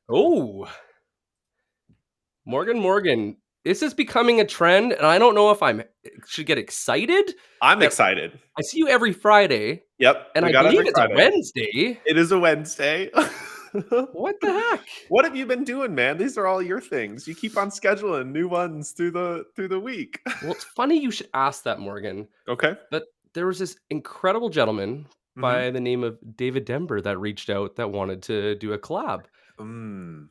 Oh, Morgan, this is becoming a trend, and I don't know if I should get excited. I'm that excited. I see you every Friday, Yep, and we I got believe every it's a Friday. Wednesday. It is a Wednesday. What the heck? What have you been doing, man? These are all your things. You keep on scheduling new ones through the week. Well, it's funny you should ask that, Morgan. Okay. But there was this incredible gentleman Mhm. by the name of David Dember that reached out that wanted to do a collab. Mm.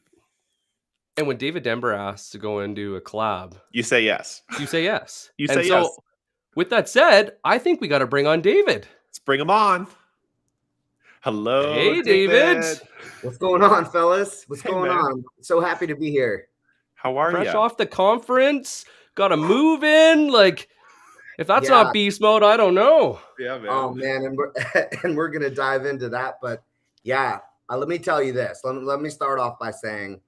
And when David Dember asks to go and do a collab, You say yes. you say yes. You And say yes. so, with that said, I think we got to bring on David. Let's bring them on. Hello, Hey, David. What's going on, fellas? What's Hey, going man. on? So happy to be here. How are Fresh you? off the conference, got to move in. Like, if that's Yeah. not beast mode, I don't know. Yeah, man. Oh man, and we're gonna dive into that. But yeah, let me tell you this. Let me start off by saying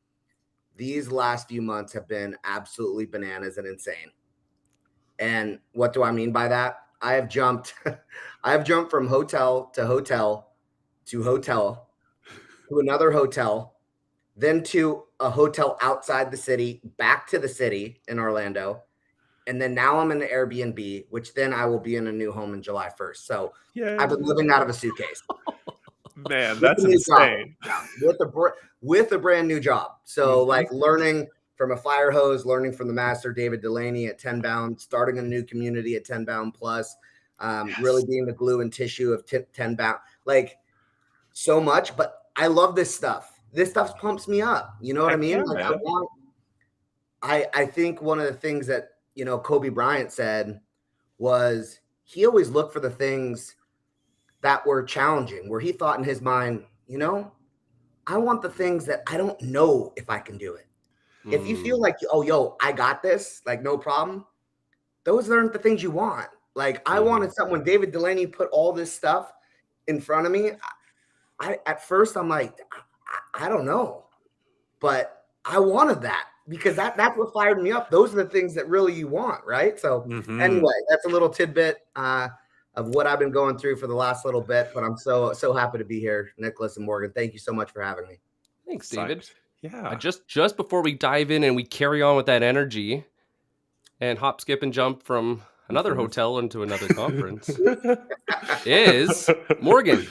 these last few months have been absolutely bananas and insane. And what do I mean by that? I have jumped from hotel to hotel to hotel to another hotel, then to a hotel outside the city, back to the city in Orlando. And then now I'm in the Airbnb, which then I will be in a new home in July 1st. So Yeah. I've been living out of a suitcase. Man, that's insane. With a brand new job. So like learning from a fire hose, learning from the master David Delaney at 10 Bound, starting a new community at 10 Bound Plus, really being the glue and tissue of 10 Bound, like so much. But I love this stuff. This stuff pumps me up. You know what I mean? Yeah, Like man. I think one of the things that, you know, Kobe Bryant said was he always looked for the things that were challenging, where he thought in his mind, you know, I want the things that I don't know if I can do it. If you feel like, oh, yo, I got this, like no problem, those aren't the things you want. Like I wanted something when David Delaney put all this stuff in front of me. I at first I'm like, I don't know, but I wanted that because that's what fired me up. Those are the things that really you want, right? So anyway, that's a little tidbit of what I've been going through for the last little bit, but I'm so happy to be here, Nicholas and Morgan. Thank you so much for having me. Thanks, David. Yeah. Just before we dive in and we carry on with that energy and hop, skip, and jump from another hotel into another conference is Morgan.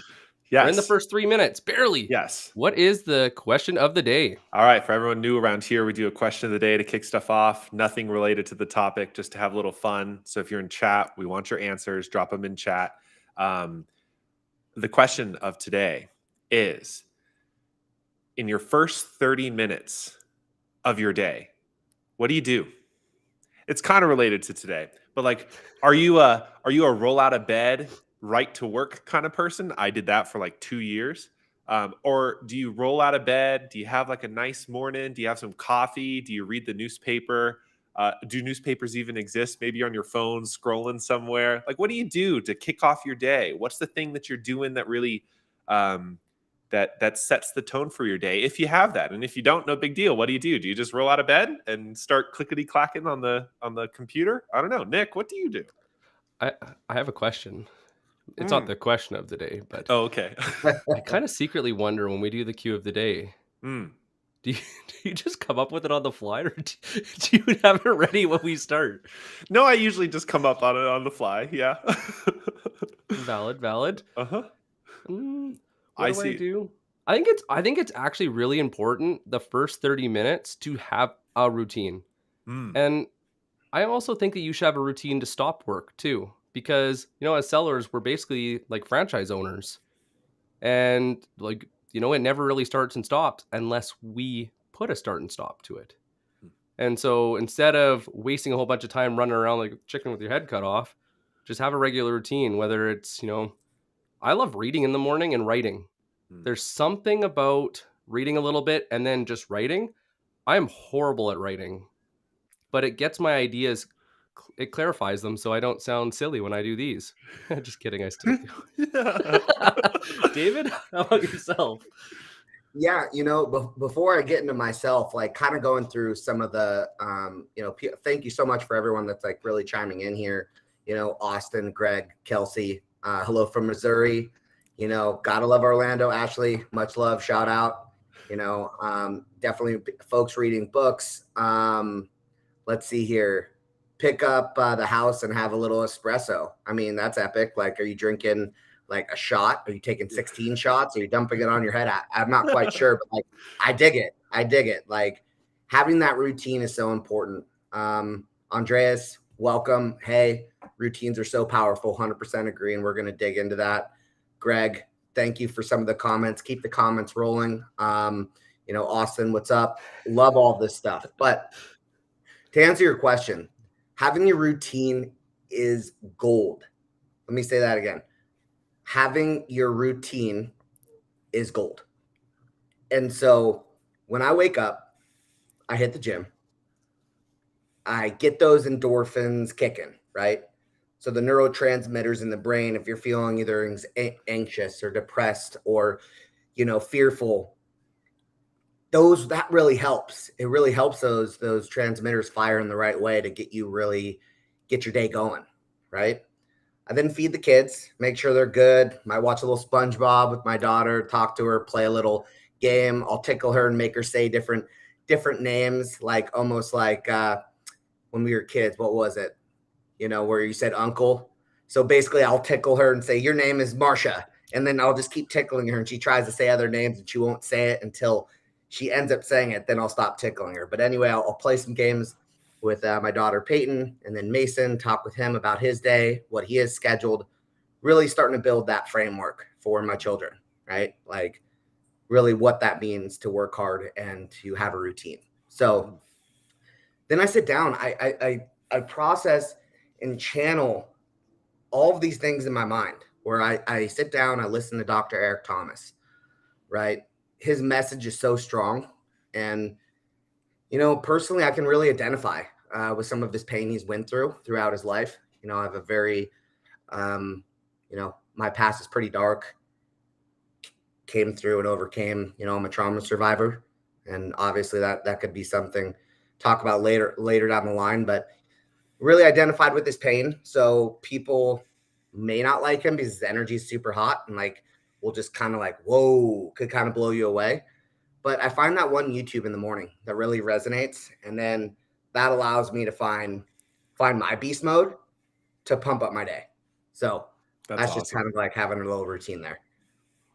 Yes. We're in the first 3 minutes, barely. Yes. What is the question of the day? All right. For everyone new around here, we do a question of the day to kick stuff off. Nothing related to the topic, just to have a little fun. So if you're in chat, we want your answers. Drop them in chat. The question of today is, in your first 30 minutes of your day, what do you do? It's kind of related to today, but like, are you a roll out of bed, right to work kind of person? I did that for like 2 years. Or do you roll out of bed? Do you have like a nice morning? Do you have some coffee? Do you read the newspaper? Do newspapers even exist? Maybe you're on your phone scrolling somewhere. Like, what do you do to kick off your day? What's the thing that you're doing that really that sets the tone for your day, if you have that? And if you don't, no big deal. What do? Do you just roll out of bed and start clickety clacking on the computer? I don't know. Nick, what do you do? I have a question. It's not the question of the day, but okay. I kind of secretly wonder when we do the cue of the day, do you just come up with it on the fly, or do you have it ready when we start? No, I usually just come up on it on the fly. Yeah. Valid. I see. I do? I think it's actually really important the first 30 minutes to have a routine. And I also think that you should have a routine to stop work too, because, you know, as sellers, we're basically like franchise owners, and like, you know, it never really starts and stops unless we put a start and stop to it. And so instead of wasting a whole bunch of time running around like a chicken with your head cut off, just have a regular routine, whether it's, you know, I love reading in the morning and writing. There's something about reading a little bit and then just writing. I am horrible at writing, but it gets my ideas, it clarifies them so I don't sound silly when I do these. Just kidding, I still do. David, how about yourself? Yeah, you know, before I get into myself, like kind of going through some of the, you know, thank you so much for everyone that's like really chiming in here. You know, Austin, Greg, Kelsey, hello from Missouri. You know, gotta love Orlando. Ashley, much love, shout out. You know, definitely folks reading books. Let's see here. Pick up the house and have a little espresso. I mean, that's epic. Like, are you drinking like a shot? Are you taking 16 shots? Are you dumping it on your head? I'm not quite sure, but like, I dig it. I dig it. Like, having that routine is so important. Andreas, welcome. Hey, routines are so powerful. 100% agree. And we're going to dig into that. Greg, thank you for some of the comments. Keep the comments rolling. You know, Austin, what's up? Love all this stuff. But to answer your question, having your routine is gold. Let me say that again. Having your routine is gold. And so when I wake up, I hit the gym. I get those endorphins kicking, right? So the neurotransmitters in the brain, if you're feeling either anxious or depressed or, you know, fearful, that really helps. It really helps those transmitters fire in the right way to get your day going, right? I then feed the kids, make sure they're good. I watch a little SpongeBob with my daughter, talk to her, play a little game. I'll tickle her and make her say different names, like almost like when we were kids. What was it? You know, where you said uncle. So basically, I'll tickle her and say, your name is Marsha. And then I'll just keep tickling her, and she tries to say other names, and she won't say it until she ends up saying it. Then I'll stop tickling her. But anyway, I'll play some games with my daughter Peyton, and then Mason, talk with him about his day, what he has scheduled, really starting to build that framework for my children, right? Like really what that means to work hard and to have a routine. So then I sit down, I process and channel all of these things in my mind, where I sit down, I listen to Dr. Eric Thomas, right? His message is so strong. And, you know, personally, I can really identify with some of his pain he's went throughout his life. You know, I have a very, you know, my past is pretty dark, came through and overcame, you know, I'm a trauma survivor. And obviously that could be something talk about later down the line, but really identified with his pain. So people may not like him because his energy is super hot and like will just kind of like, whoa, could kind of blow you away. But I find that one YouTube in the morning that really resonates. And then that allows me to find my beast mode to pump up my day. So that's awesome. just kind of like having a little routine there.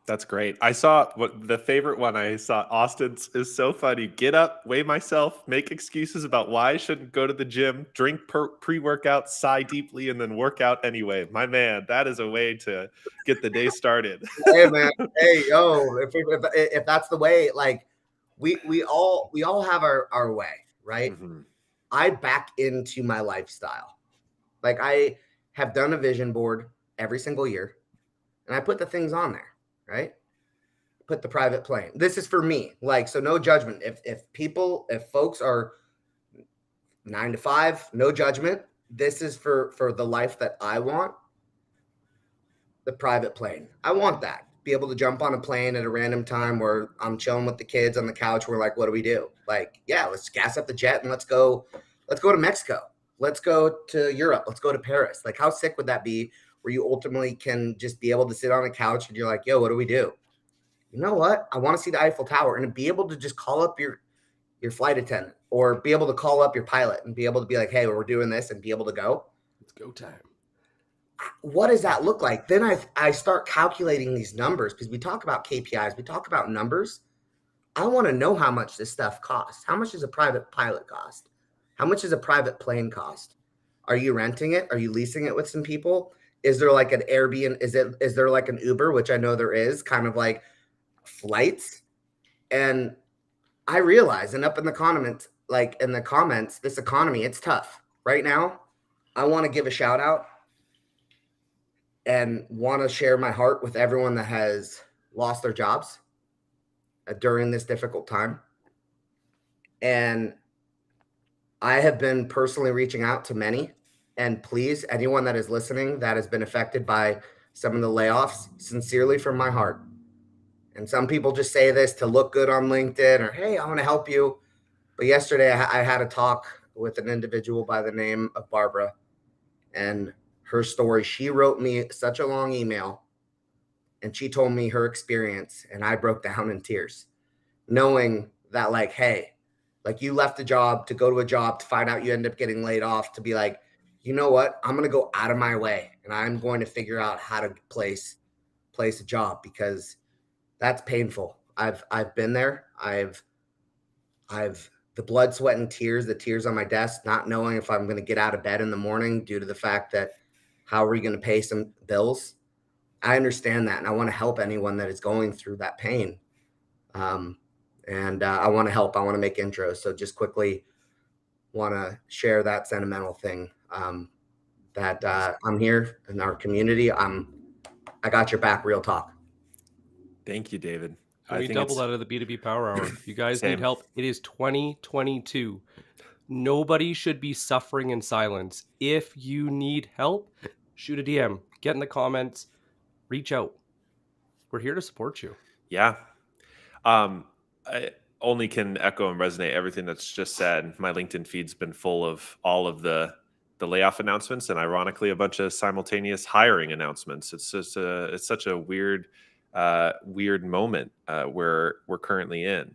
That's great. I saw the favorite one I saw. Austin's is so funny. Get up, weigh myself, make excuses about why I shouldn't go to the gym, drink pre-workout, sigh deeply, and then work out anyway. My man, that is a way to get the day started. Hey man, hey yo, if that's the way, like we all have our way, right? Mm-hmm. I back into my lifestyle. Like I have done a vision board every single year, and I put the things on there. Right? Put the private plane. This is for me. Like, so no judgment. If folks are 9 to 5, no judgment. This is for the life that I want. The private plane. I want that. Be able to jump on a plane at a random time where I'm chilling with the kids on the couch. We're like, what do we do? Like, yeah, let's gas up the jet and let's go to Mexico. Let's go to Europe. Let's go to Paris. Like, how sick would that be? Where you ultimately can just be able to sit on a couch and you're like, yo, what do we do? You know what? I want to see the Eiffel Tower, and be able to just call up your flight attendant or be able to call up your pilot and be able to be like, hey, we're doing this, and be able to go. It's go time. What does that look like? Then I start calculating these numbers because we talk about KPIs. We talk about numbers. I want to know how much this stuff costs. How much does a private pilot cost? How much does a private plane cost? Are you renting it? Are you leasing it with some people? Is there like an Airbnb? Is there like an Uber, which I know there is, kind of like flights? And I realize, and up in the comments, this economy, it's tough right now. I want to give a shout out and want to share my heart with everyone that has lost their jobs during this difficult time. And I have been personally reaching out to many. And please, anyone that is listening that has been affected by some of the layoffs, sincerely from my heart. And some people just say this to look good on LinkedIn or, hey, I want to help you. But yesterday I had a talk with an individual by the name of Barbara, and her story, she wrote me such a long email and she told me her experience, and I broke down in tears, knowing that, like, hey, like, you left a job to go to a job to find out you end up getting laid off, to be like, you know what? I'm going to go out of my way and I'm going to figure out how to place a job, because that's painful. I've been there. I've the blood, sweat, and tears, the tears on my desk, not knowing if I'm going to get out of bed in the morning due to the fact that how are we going to pay some bills? I understand that, and I want to help anyone that is going through that pain. And I want to help. I want to make intros. So just quickly want to share that sentimental thing, that I'm here in our community. I got your back, real talk. Thank you, David. Can we double that of the B2B Power Hour? If you guys need help, it is 2022. Nobody should be suffering in silence. If you need help, shoot a DM, get in the comments, reach out. We're here to support you. Yeah. I only can echo and resonate everything that's just said. My LinkedIn feed's been full of all of the layoff announcements, and ironically, a bunch of simultaneous hiring announcements. It's just it's such a weird moment where we're currently in.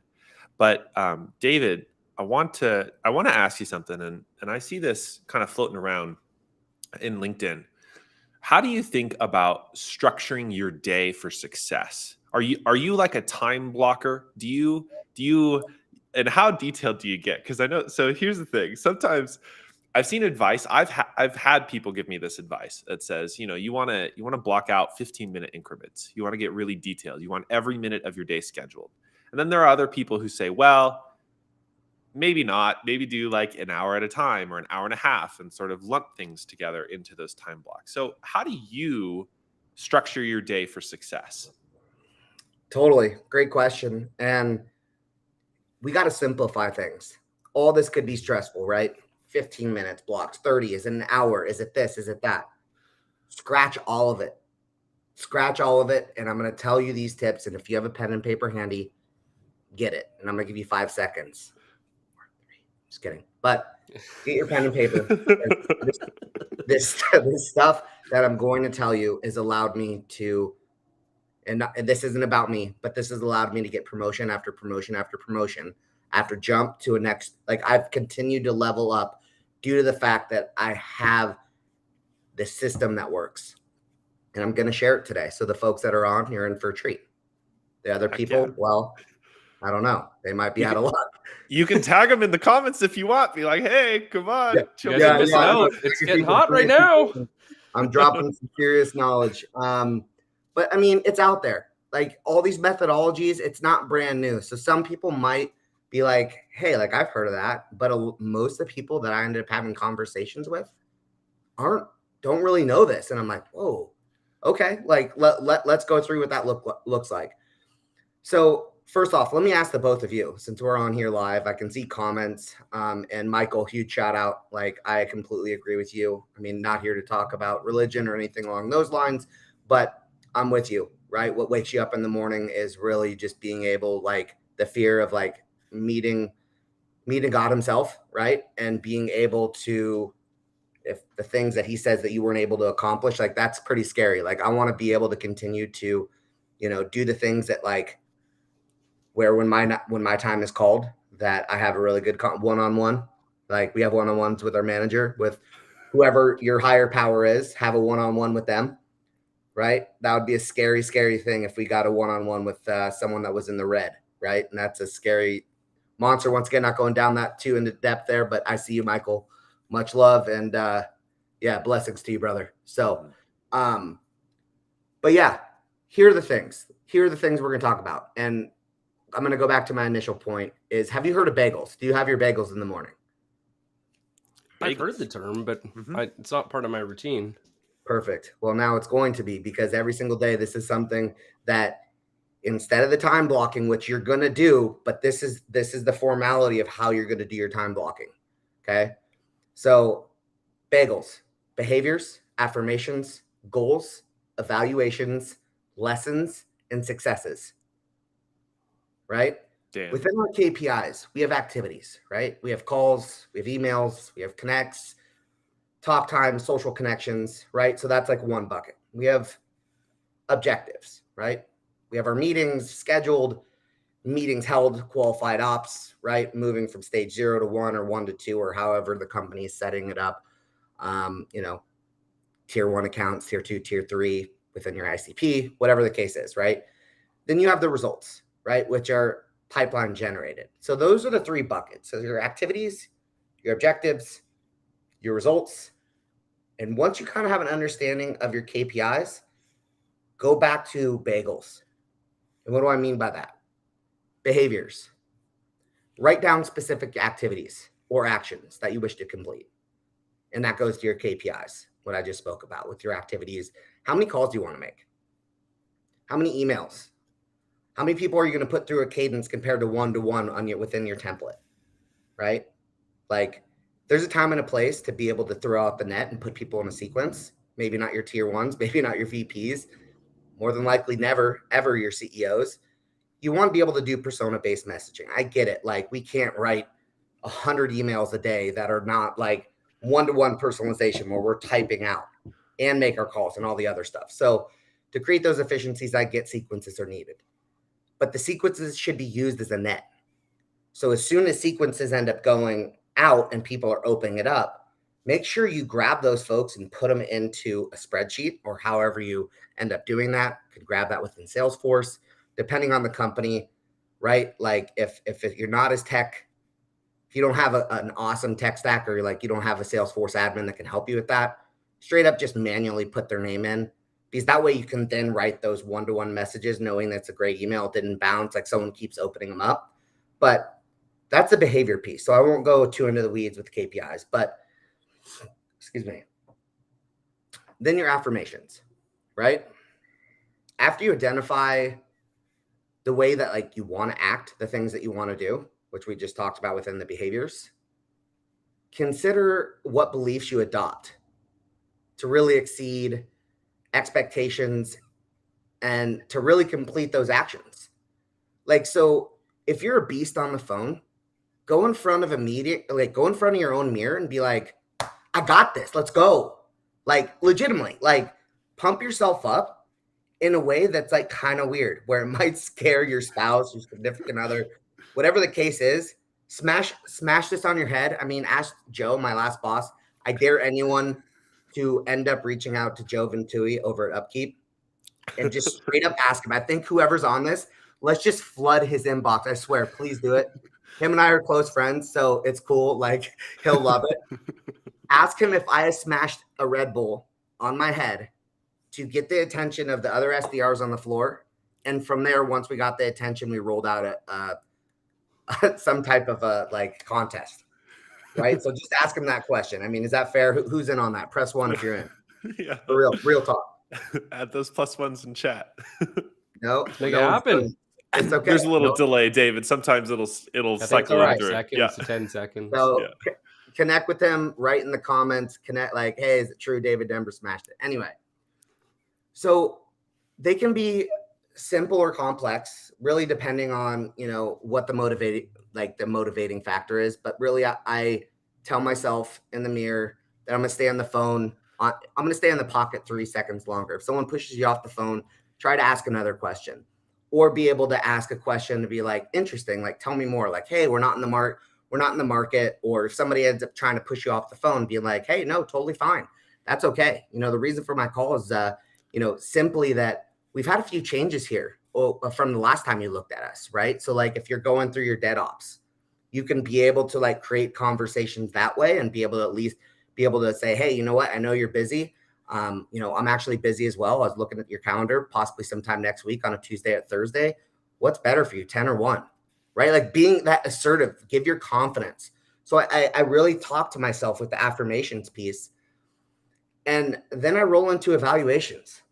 But David, I want to ask you something, and I see this kind of floating around in LinkedIn. How do you think about structuring your day for success? Are you like a time blocker? Do you and how detailed do you get? Because I know, so here's the thing. Sometimes I've seen advice. I've had people give me this advice that says, you want to block out 15-minute increments. You want to get really detailed. You want every minute of your day scheduled. And then there are other people who say, well, maybe not. Maybe do like an hour at a time or an hour and a half, and sort of lump things together into those time blocks. So how do you structure your day for success? Totally. Great question. And we got to simplify things. All this could be stressful, right? 15 minutes blocks, 30, is it an hour? Is it this? Is it that? Scratch all of it. Scratch all of it. And I'm going to tell you these tips. And if you have a pen and paper handy, get it. And I'm going to give you 5 seconds. Just kidding. But get your pen and paper. this stuff that I'm going to tell you has allowed me to, and this isn't about me, but this has allowed me to get promotion after promotion after promotion, after jump to a next. Like, I've continued to level up due to the fact that I have this system that works. And I'm going to share it today. So the folks that are on, you're in for a treat. The other people, well, I don't know. They might be out of luck. You can tag them in the comments if you want. Be like, hey, come on. Yeah. It's getting hot right now. I'm dropping some serious knowledge. But I mean, it's out there. Like, all these methodologies, it's not brand new. So some people might be like, hey, like, I've heard of that. But most of the people that I ended up having conversations with don't really know this. And I'm like, whoa, okay. Like, let's go through what that looks like. So first off, let me ask the both of you, since we're on here live, I can see comments, and Michael, huge shout out. Like, I completely agree with you. I mean, not here to talk about religion or anything along those lines, but I'm with you, right? What wakes you up in the morning is really just being able, like, the fear of like meeting God himself, right? And being able to, if the things that he says that you weren't able to accomplish, like, that's pretty scary. Like, I want to be able to continue to, do the things that, like, where when my time is called, that I have a really good one-on-one. Like, we have one-on-ones with our manager, with whoever your higher power is, have a one-on-one with them, right? That would be a scary, scary thing if we got a one-on-one with someone that was in the red, right? And that's a scary monster. Once again, not going down that too into depth there, but I see you, Michael. Much love, and yeah, blessings to you, brother. So, but yeah, here are the things. Here are the things we're going to talk about. And I'm going to go back to my initial point is, have you heard of bagels? Do you have your bagels in the morning? I've heard the term, but it's not part of my routine. Perfect. Well, now it's going to be, because every single day, this is something that, instead of the time blocking, which you're going to do, but this is the formality of how you're going to do your time blocking. Okay. So bagels, behaviors, affirmations, goals, evaluations, lessons, and successes. Right? Damn. Within our KPIs, we have activities, right? We have calls, we have emails, we have connects, talk time, social connections, right? So that's like one bucket. We have objectives, right? We have our meetings scheduled, meetings held, qualified ops, right? Moving from stage 0 to 1 or 1 to 2, or however the company is setting it up. Tier 1 accounts, tier 2, tier 3 within your ICP, whatever the case is, right? Then you have the results, right? Which are pipeline generated. So those are the 3 buckets. So your activities, your objectives, your results. And once you kind of have an understanding of your KPIs, go back to bagels. And what do I mean by that? Behaviors. Write down specific activities or actions that you wish to complete. And that goes to your KPIs, what I just spoke about with your activities. How many calls do you want to make? How many emails? How many people are you going to put through a cadence compared to one-to-one within your template, right? Like, there's a time and a place to be able to throw out the net and put people in a sequence. Maybe not your tier 1s, maybe not your VPs, more than likely never, ever your CEOs. You want to be able to do persona-based messaging. I get it. Like, we can't write 100 emails a day that are not like one-to-one personalization where we're typing out and make our calls and all the other stuff. So to create those efficiencies, I get sequences are needed. But the sequences should be used as a net. So as soon as sequences end up going out and people are opening it up, make sure you grab those folks and put them into a spreadsheet or however you end up doing that. You could grab that within Salesforce, depending on the company, right? Like if you're not as tech, if you don't have an awesome tech stack, or like you don't have a Salesforce admin that can help you with that, straight up just manually put their name in, because that way you can then write those one-to-one messages knowing that's a great email. It didn't bounce, like someone keeps opening them up. But that's a behavior piece. So I won't go too into the weeds with KPIs, but excuse me. Then your affirmations, right? After you identify the way that like you want to act, the things that you want to do, which we just talked about within the behaviors, consider what beliefs you adopt to really exceed expectations and to really complete those actions. Like, so if you're a beast on the phone, go in front of go in front of your own mirror and be like, I got this, let's go. Like, legitimately, like, pump yourself up in a way that's like kind of weird, where it might scare your spouse, your significant other, whatever the case is. Smash this on your head. I mean, ask Joe, my last boss. I dare anyone to end up reaching out to Joe Ventui over at Upkeep and just straight up ask him. I think whoever's on this, let's just flood his inbox. I swear, please do it. Him and I are close friends, so it's cool. Like, he'll love it. Ask him if I smashed a Red Bull on my head to get the attention of the other SDRs on the floor. And from there, once we got the attention, we rolled out some type of a like contest, right? So just ask him that question. I mean, is that fair? Who's in on that? Press 1 if you're in. Yeah. For real talk. Add those +1s in chat. No, Make it happen. It's okay. There's a little delay, David. Sometimes it'll cycle in through. Seconds to 10 seconds. So connect with him, write in the comments, connect like, hey, is it true David Dember smashed it? Anyway, so they can be simple or complex, really depending on, what the motivating factor is. But really, I tell myself in the mirror that I'm going to stay on the phone. I'm going to stay in the pocket 3 seconds longer. If someone pushes you off the phone, try to ask another question, or be able to ask a question to be like, interesting, like, tell me more, like, hey, we're not in the market. Or if somebody ends up trying to push you off the phone, being like, hey, no, totally fine. That's okay. The reason for my call is, simply that we've had a few changes here from the last time you looked at us, right? So like, if you're going through your dead ops, you can be able to like create conversations that way and be able to at least be able to say, hey, you know what? I know you're busy. I'm actually busy as well. I was looking at your calendar, possibly sometime next week on a Tuesday or Thursday. What's better for you, 10 or 1? Right? Like, being that assertive, give your confidence. So I really talk to myself with the affirmations piece. And then I roll into evaluations.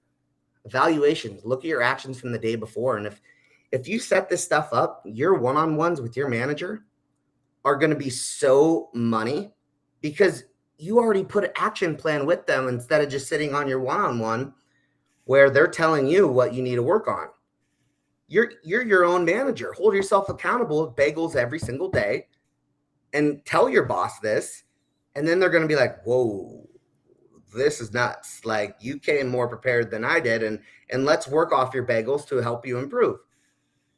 Look at your actions from the day before. And if you set this stuff up, your one-on-ones with your manager are going to be so money, because you already put an action plan with them instead of just sitting on your one-on-one where they're telling you what you need to work on. You're your own manager. Hold yourself accountable with bagels every single day and tell your boss this. And then they're going to be like, whoa, this is nuts. Like, you came more prepared than I did, and let's work off your bagels to help you improve.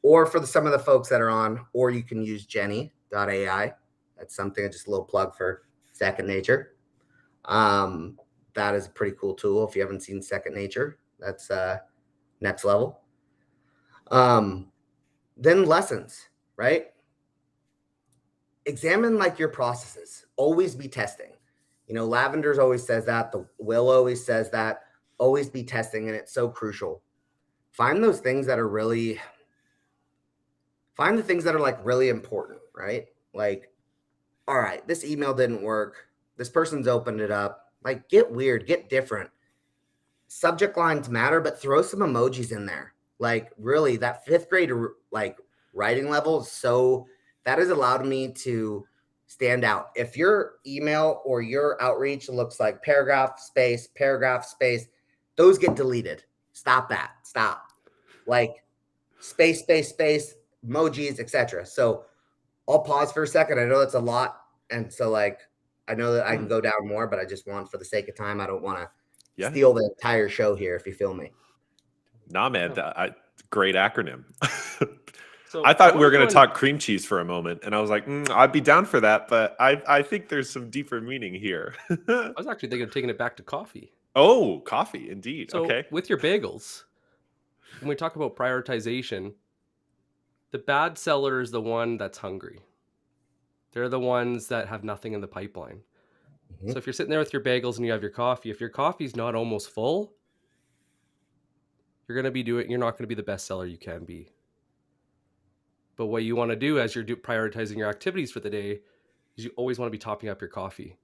Or for some of the folks that are on, or you can use Jenny.ai. That's something, just a little plug for Second Nature. That is a pretty cool tool. If you haven't seen Second Nature, that's next level. Then lessons, right? Examine like your processes. Always be testing. Lavender's always says that. The Will always says that. Always be testing, and it's so crucial. Find the things that are like really important, right? Like, all right, this email didn't work. This person's opened it up. Like, get weird, get different. Subject lines matter, but throw some emojis in there. Like, really, that fifth grade like writing level that has allowed me to stand out. If your email or your outreach looks like paragraph, space, those get deleted. Stop that. Stop. Like, space, emojis, etc. So I'll pause for a second. I know that's a lot. And so, like, I know that I can go down more, but I just want, for the sake of time, I don't want to steal the entire show here, if you feel me. Nah, man, great acronym. So I thought we were going to talk cream cheese for a moment, and I was like, I'd be down for that, but I think there's some deeper meaning here. I was actually thinking of taking it back to coffee. Oh, coffee, indeed. So okay. With your bagels, when we talk about prioritization, the bad seller is the one that's hungry. They're the ones that have nothing in the pipeline. Mm-hmm. So if you're sitting there with your bagels and you have your coffee, if your coffee's not almost full, you're not going to be the best seller you can be. But what you want to do as you're prioritizing your activities for the day is you always want to be topping up your coffee.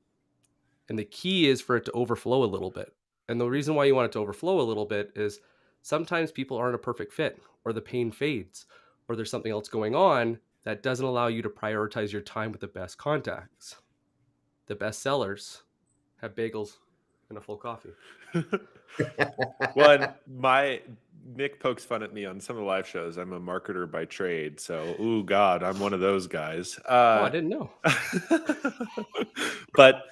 And the key is for it to overflow a little bit. And the reason why you want it to overflow a little bit is sometimes people aren't a perfect fit, or the pain fades, or there's something else going on that doesn't allow you to prioritize your time with the best contacts. The best sellers have bagels and a full coffee. Well, Nick pokes fun at me on some of the live shows. I'm a marketer by trade, so ooh, God, I'm one of those guys. I didn't know. But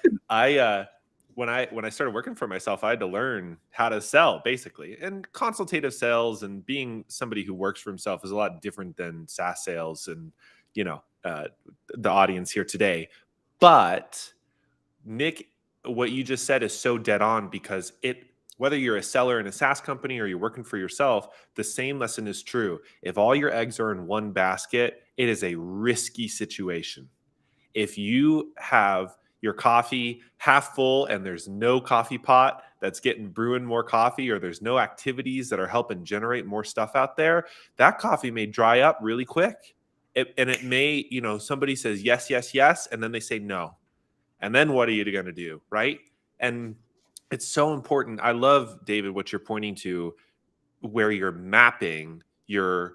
when I started working for myself, I had to learn how to sell, basically. And consultative sales and being somebody who works for himself is a lot different than SaaS sales and the audience here today. But Nick, what you just said is so dead on, because whether you're a seller in a SaaS company or you're working for yourself, the same lesson is true. If all your eggs are in one basket, it is a risky situation. If you have your coffee half full and there's no coffee pot that's brewing more coffee, or there's no activities that are helping generate more stuff out there, that coffee may dry up really quick. It may, somebody says yes, yes, yes, and then they say no. And then what are you going to do, right? And it's so important. I love, David, what you're pointing to, where you're mapping the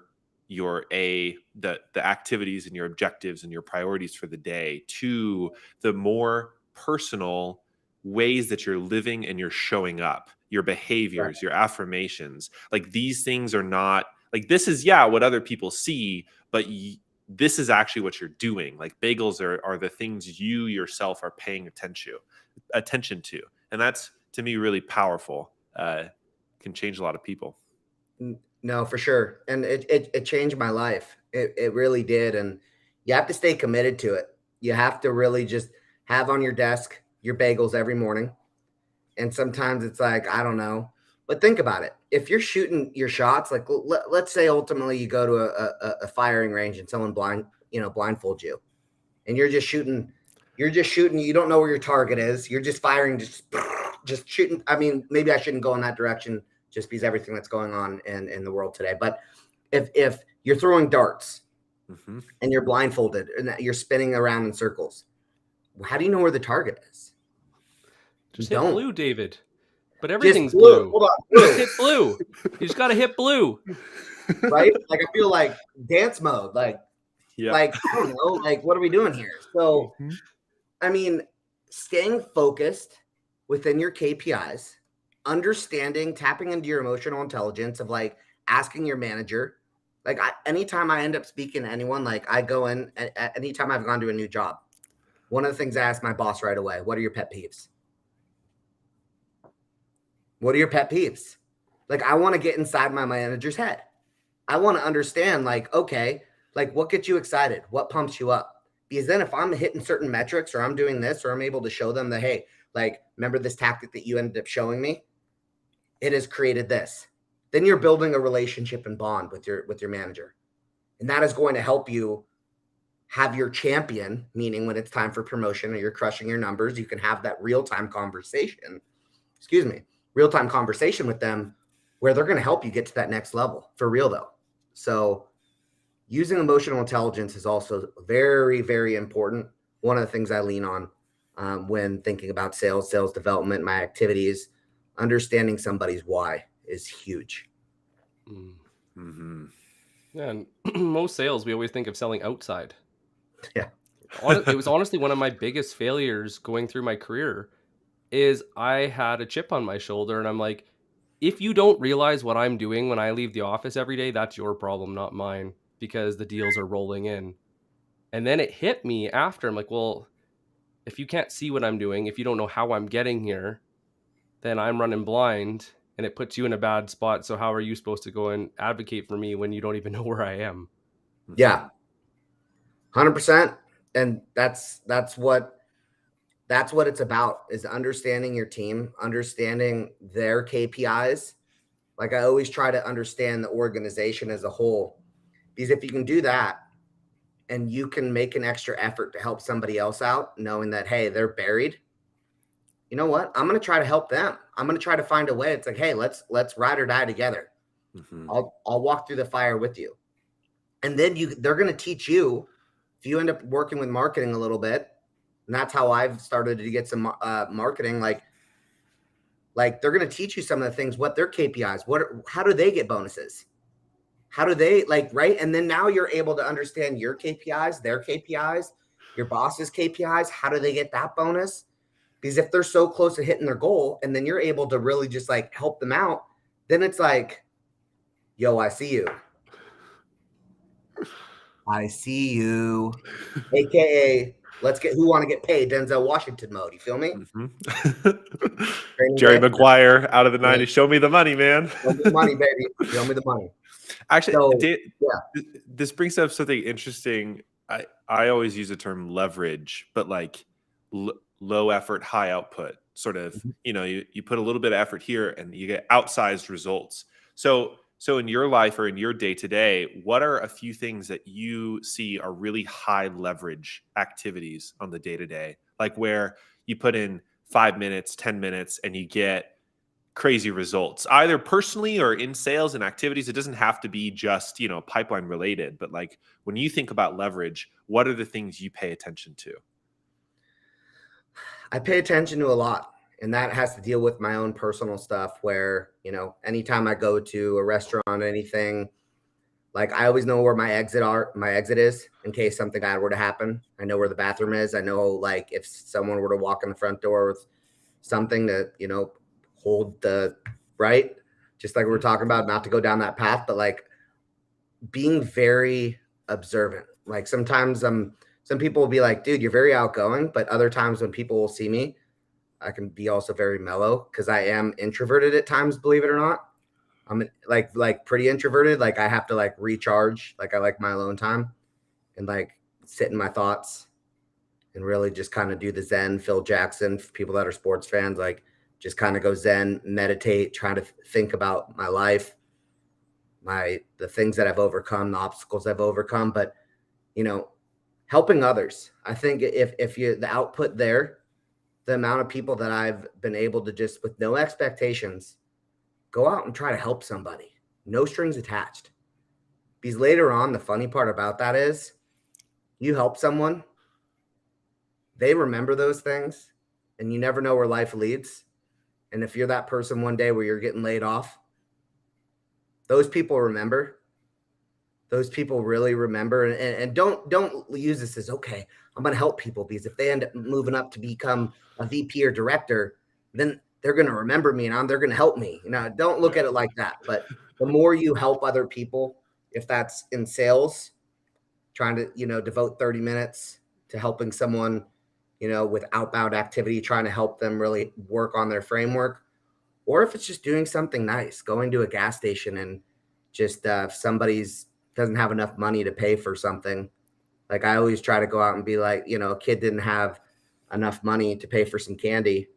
activities and your objectives and your priorities for the day to the more personal ways that you're living and you're showing up, your behaviors, right, your affirmations. Like, these things are not like, this is what other people see, but this is actually what you're doing. Like, bagels are the things you yourself are paying attention to. And that's, to me, really powerful. Can change a lot of people. No, for sure. And it changed my life. It really did. And you have to stay committed to it. You have to really just have on your desk your bagels every morning. And sometimes it's like, I don't know, but think about it. If you're shooting your shots, like, let's say ultimately you go to a firing range and someone blindfolds you, and you're just shooting. You don't know where your target is. You're just firing, just shooting. I mean, maybe I shouldn't go in that direction, just because everything that's going on in the world today. But if you're throwing darts, mm-hmm, and you're blindfolded and you're spinning around in circles, how do you know where the target is? Just hit blue, David. But everything's blue. Hold on, blue. Hit blue. You just got to hit blue. Right? Like, I feel like dance mode. Like, I don't know. Like, what are we doing here? So, mm-hmm, I mean, staying focused within your KPIs, understanding, tapping into your emotional intelligence of, like, asking your manager. Like, anytime I end up speaking to anyone, like, I go in, anytime I've gone to a new job, one of the things I ask my boss right away, what are your pet peeves? What are your pet peeves? Like, I want to get inside my manager's head. I want to understand, like, okay, like what gets you excited? What pumps you up? Because then if I'm hitting certain metrics or I'm doing this or I'm able to show them that, hey, like, remember this tactic that you ended up showing me? It has created this. Then you're building a relationship and bond with your manager. And that is going to help you have your champion, meaning when it's time for promotion or you're crushing your numbers, you can have that real-time conversation. Real-time conversation with them where they're going to help you get to that next level for real though. So using emotional intelligence is also very, very important. One of the things I lean on when thinking about sales development, my activities, understanding somebody's why is huge. Mm-hmm. Yeah, and most sales, we always think of selling outside. Yeah. It was honestly one of my biggest failures going through my career is I had a chip on my shoulder and I'm like, if you don't realize what I'm doing when I leave the office every day, that's your problem, not mine, because the deals are rolling in. And then it hit me after. I'm like, well, if you can't see what I'm doing, if you don't know how I'm getting here, then I'm running blind and it puts you in a bad spot. So how are you supposed to go and advocate for me when you don't even know where I am? Yeah. 100%. And that's what it's about, is understanding your team, understanding their KPIs. Like, I always try to understand the organization as a whole, because if you can do that and you can make an extra effort to help somebody else out, knowing that, hey, they're buried, you know what? I'm going to try to help them. I'm going to try to find a way. It's like, hey, let's ride or die together. I'll walk through the fire with you. And then they're going to teach you, if you end up working with marketing a little bit, and that's how I've started to get some marketing, like they're going to teach you some of the things, what their KPIs, how do they get bonuses? How do they, like, right? And then now you're able to understand your KPIs, their KPIs, your boss's KPIs. How do they get that bonus? Because if they're so close to hitting their goal and then you're able to really just like help them out, then it's like, yo, I see you. I see you. AKA, let's get who want to get paid, Denzel Washington mode. You feel me? Jerry Maguire out of the 90s. Show me the money, man. Show me the money, baby. Show me the money. Actually, So, this brings up something interesting. I always use the term leverage, but like low effort, high output. Sort of, you put a little bit of effort here and you get outsized results. So in your life or in your day to day, what are a few things that you see are really high leverage activities on the day to day, like where you put in 5 minutes, 10 minutes, and you get crazy results, either personally or in sales and activities? It doesn't have to be just, pipeline related, but like when you think about leverage, what are the things you pay attention to? I pay attention to a lot, and that has to deal with my own personal stuff where, anytime I go to a restaurant, anything, like, I always know where my exit is in case something bad were to happen. I know where the bathroom is. I know, like, if someone were to walk in the front door with something to, hold the right, just like we were talking about, not to go down that path, but like being very observant. Like, sometimes some people will be like, dude, you're very outgoing. But other times when people will see me, I can be also very mellow because I am introverted at times, believe it or not. I'm like pretty introverted. Like, I have to like recharge. Like, I like my alone time and like sit in my thoughts and really just kind of do the Zen. Phil Jackson, for people that are sports fans, like, just kind of go Zen, meditate, trying to think about my life, the things that I've overcome, the obstacles I've overcome, but helping others. I think if you the output there, the amount of people that I've been able to just with no expectations go out and try to help somebody, no strings attached. Because later on, the funny part about that is you help someone, they remember those things, and you never know where life leads. And if you're that person one day where you're getting laid off, those people remember. Those people really remember. And don't use this as, okay, I'm going to help people, because if they end up moving up to become a VP or director, then they're going to remember me and they're going to help me. Don't look at it like that. But the more you help other people, if that's in sales, trying to, devote 30 minutes to helping someone, with outbound activity, trying to help them really work on their framework, or if it's just doing something nice, going to a gas station and just if somebody's doesn't have enough money to pay for something. Like I always try to go out and be like, a kid didn't have enough money to pay for some candy.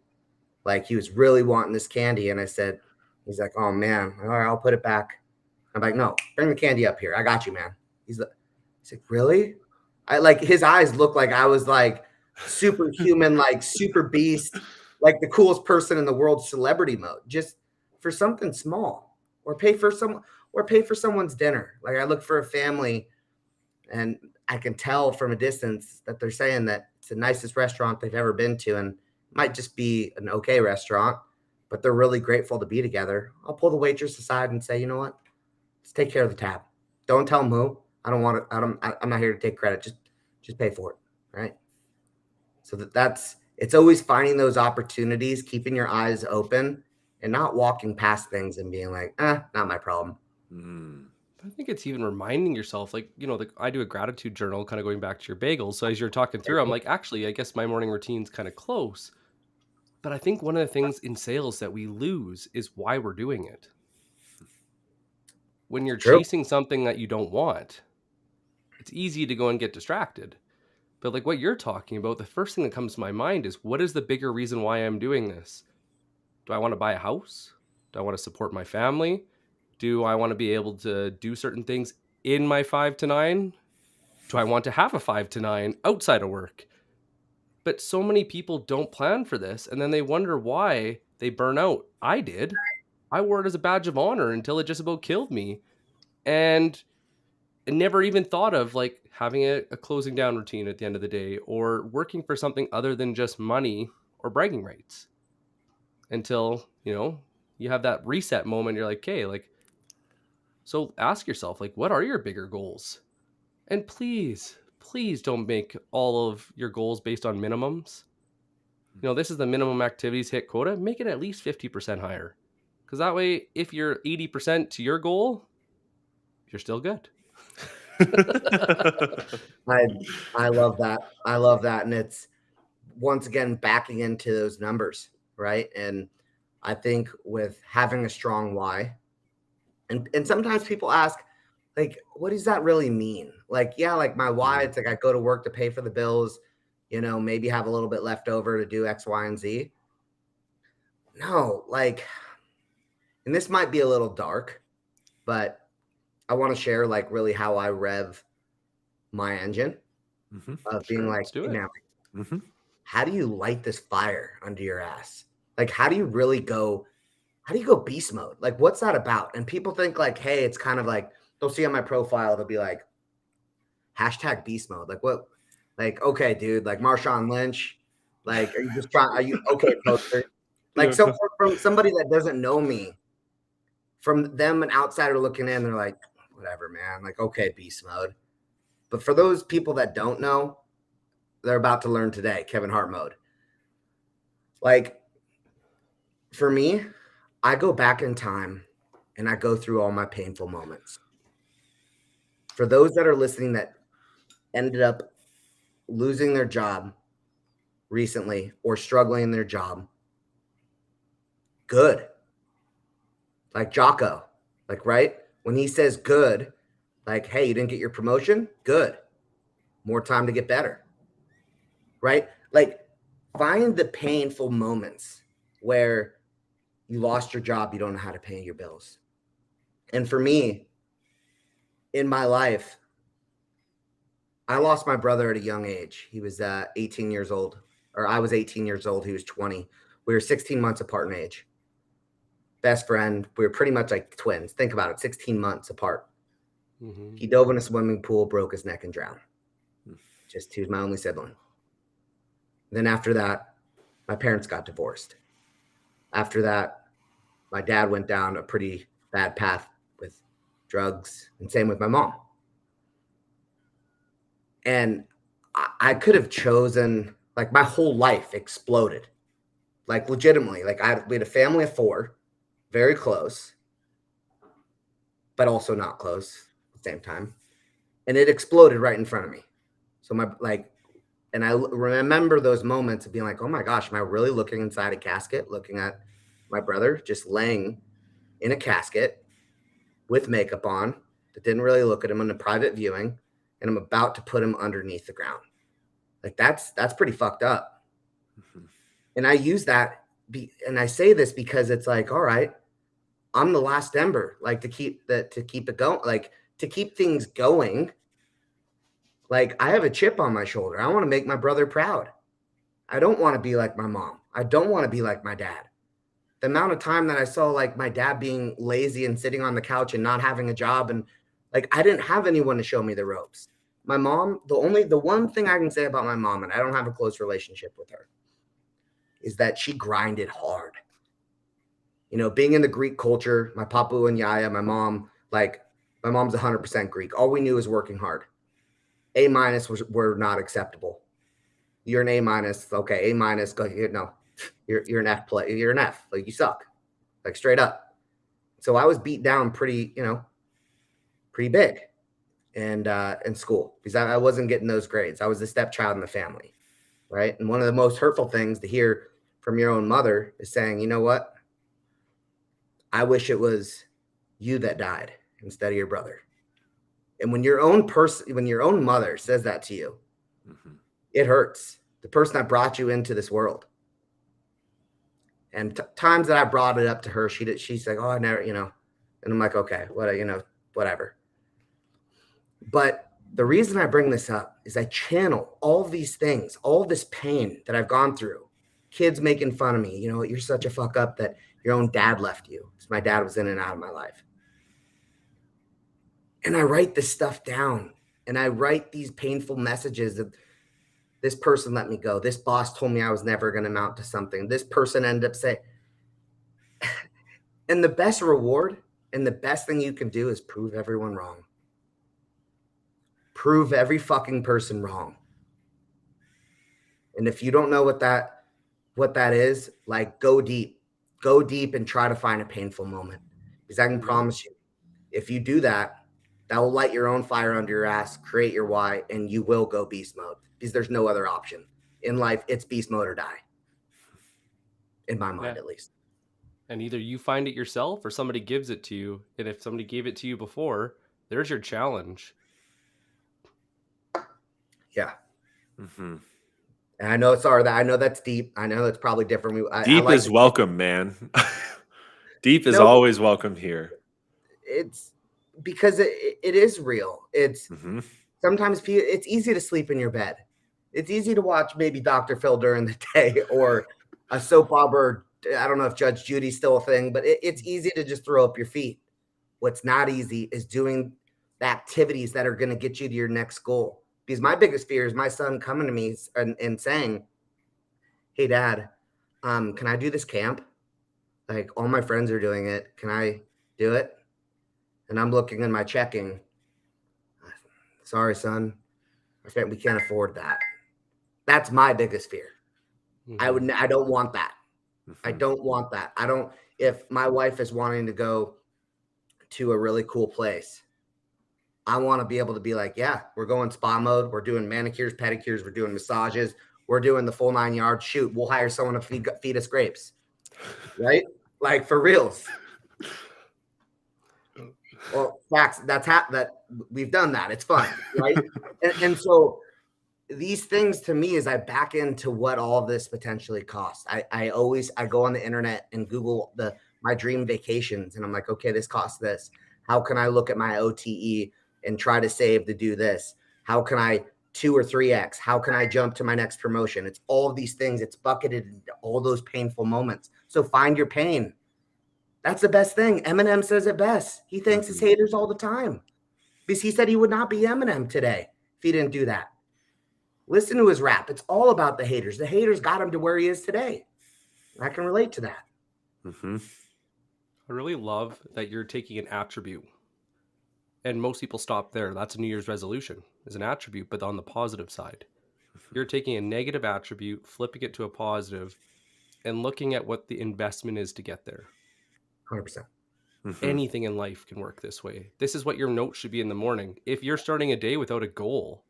Like he was really wanting this candy. And I said, he's like, oh man, all right, I'll put it back. I'm like, no, bring the candy up here. I got you, man. He's like, really? I like his eyes look like I was like superhuman, like super beast, like the coolest person in the world, celebrity mode, just for something small, or pay for someone's dinner. Like I look for a family and I can tell from a distance that they're saying that it's the nicest restaurant they've ever been to, and it might just be an okay restaurant, but they're really grateful to be together. I'll pull the waitress aside and say, you know what? Let's take care of the tab. Don't tell them who. I don't want to. I'm not here to take credit. Just pay for it, right? So it's always finding those opportunities, keeping your eyes open, and not walking past things and being like, not my problem. I think it's even reminding yourself, like, I do a gratitude journal, kind of going back to your bagels. So as you're talking through, I'm like, actually, I guess my morning routine's kind of close. But I think one of the things in sales that we lose is why we're doing it. When you're chasing something that you don't want, it's easy to go and get distracted. But like what you're talking about, the first thing that comes to my mind is, what is the bigger reason why I'm doing this? Do I want to buy a house? Do I want to support my family? Do I want to be able to do certain things in my 5 to 9? Do I want to have a 5 to 9 outside of work? But so many people don't plan for this, and then they wonder why they burn out. I did. I wore it as a badge of honor until it just about killed me. And I never even thought of like having a closing down routine at the end of the day, or working for something other than just money or bragging rights, until, you have that reset moment. You're like, okay, like, so ask yourself, like, what are your bigger goals? And please don't make all of your goals based on minimums. This is the minimum activities hit quota. Make it at least 50% higher. Because that way, if you're 80% to your goal, you're still good. I love that. I love that. And it's once again backing into those numbers, right? And I think with having a strong why, and sometimes people ask, like, what does that really mean? Like, yeah, like my why, it's like I go to work to pay for the bills, maybe have a little bit left over to do X, Y, and Z. No, like, and this might be a little dark, but I want to share like really how I rev my engine of being like, let's do it. Now, how do you light this fire under your ass? Like, how do you go beast mode? Like, what's that about? And people think like, hey, it's kind of like, they'll see on my profile, they'll be like, hashtag beast mode. Like, what? Like, okay, dude, like Marshawn Lynch, like, are you okay, poster? Like, so from somebody that doesn't know me, from them, an outsider looking in, they're like, whatever, man. Like, okay, beast mode. But for those people that don't know, they're about to learn today, Kevin Hart mode. Like, for me, I go back in time and I go through all my painful moments. For those that are listening that ended up losing their job recently or struggling in their job, good. Like Jocko, like, right? When he says good, like, hey, you didn't get your promotion? Good. More time to get better. Right? Like, find the painful moments where you lost your job, you don't know how to pay your bills. And for me, in my life, I lost my brother at a young age. He was 18 years old, or I was 18 years old. He was 20. We were 16 months apart in age. Best friend. We were pretty much like twins. Think about it, 16 months apart. He dove in a swimming pool, broke his neck, and drowned. He was my only sibling. Then after that, my parents got divorced. After that, my dad went down a pretty bad path with drugs, and same with my mom. And I could have chosen, like, my whole life exploded. Like, legitimately. Like, we had a family of 4, very close, but also not close at the same time. And it exploded right in front of me. So and I remember those moments of being like, oh my gosh, am I really looking inside a casket, looking at my brother just laying in a casket with makeup on that didn't really look at him in a private viewing, and I'm about to put him underneath the ground. Like that's pretty fucked up. And I use that and I say this because it's like, all right, I'm the last Dember, like to keep it going, like to keep things going. Like I have a chip on my shoulder. I want to make my brother proud. I don't want to be like my mom. I don't want to be like my dad. The amount of time that I saw like my dad being lazy and sitting on the couch and not having a job, and like I didn't have anyone to show me the ropes. My mom, the one thing I can say about my mom, and I don't have a close relationship with her, is that she grinded hard. You know, being in the Greek culture, my papu and yaya, my mom, like my mom's 100% Greek. All we knew was working hard. A- were not acceptable. You're an A-, okay, A-, go, no, you're an F play, you're an F, like you suck, like straight up. So I was beat down pretty big, and in school because I wasn't getting those grades. I was the stepchild in the family, right? And one of the most hurtful things to hear from your own mother is saying, you know what? I wish it was you that died instead of your brother. And when your own mother says that to you, it hurts. The person that brought you into this world. And times that I brought it up to her, she's like, oh, I never, and I'm like, okay, whatever. But the reason I bring this up is I channel all these things, all this pain that I've gone through. Kids making fun of me, you're such a fuck up that your own dad left you. Because my dad was in and out of my life. And I write this stuff down, and I write these painful messages of this person let me go. This boss told me I was never going to amount to something. This person ended up saying, and the best reward and the best thing you can do is prove everyone wrong. Prove every fucking person wrong. And if you don't know what that is, like go deep and try to find a painful moment, because I can promise you, if you do that, that will light your own fire under your ass, create your why, and you will go beast mode, because there's no other option in life. It's beast mode or die, in my mind, at least. And either you find it yourself or somebody gives it to you. And if somebody gave it to you before, there's your challenge. Yeah. And I know I know that's deep. I know that's probably different. Deep is welcome, man. Deep is always welcome here. It's because it is real. It's sometimes it's easy to sleep in your bed. It's easy to watch maybe Dr. Phil during the day or a soap opera. I don't know if Judge Judy's still a thing, but it's easy to just throw up your feet. What's not easy is doing the activities that are going to get you to your next goal. Because my biggest fear is my son coming to me and saying, hey, Dad, can I do this camp? Like all my friends are doing it. Can I do it? And I'm looking in my checking. Sorry, son. We can't afford that. That's my biggest fear. I don't want that. I don't want that. If my wife is wanting to go to a really cool place, I want to be able to be like, yeah, we're going spa mode. We're doing manicures, pedicures. We're doing massages. We're doing the full 9 yards. Shoot, we'll hire someone to feed us grapes. Right? Like for reals. Well, facts. That we've done that. It's fun, right? and so these things to me, as I back into what all of this potentially costs, I go on the internet and Google my dream vacations, and I'm like, okay, this costs this. How can I look at my OTE and try to save to do this? How can I 2 or 3x? How can I jump to my next promotion? It's all of these things. It's bucketed into all those painful moments. So find your pain. That's the best thing. Eminem says it best. He thanks his haters all the time because he said he would not be Eminem today if he didn't do that. Listen to his rap. It's all about the haters. The haters got him to where he is today. I can relate to that. I really love that you're taking an attribute. And most people stop there. That's a New Year's resolution, is an attribute, but on the positive side. You're taking a negative attribute, flipping it to a positive, and looking at what the investment is to get there. 100%. Anything in life can work this way. This is what your note should be in the morning. If you're starting a day without a goal,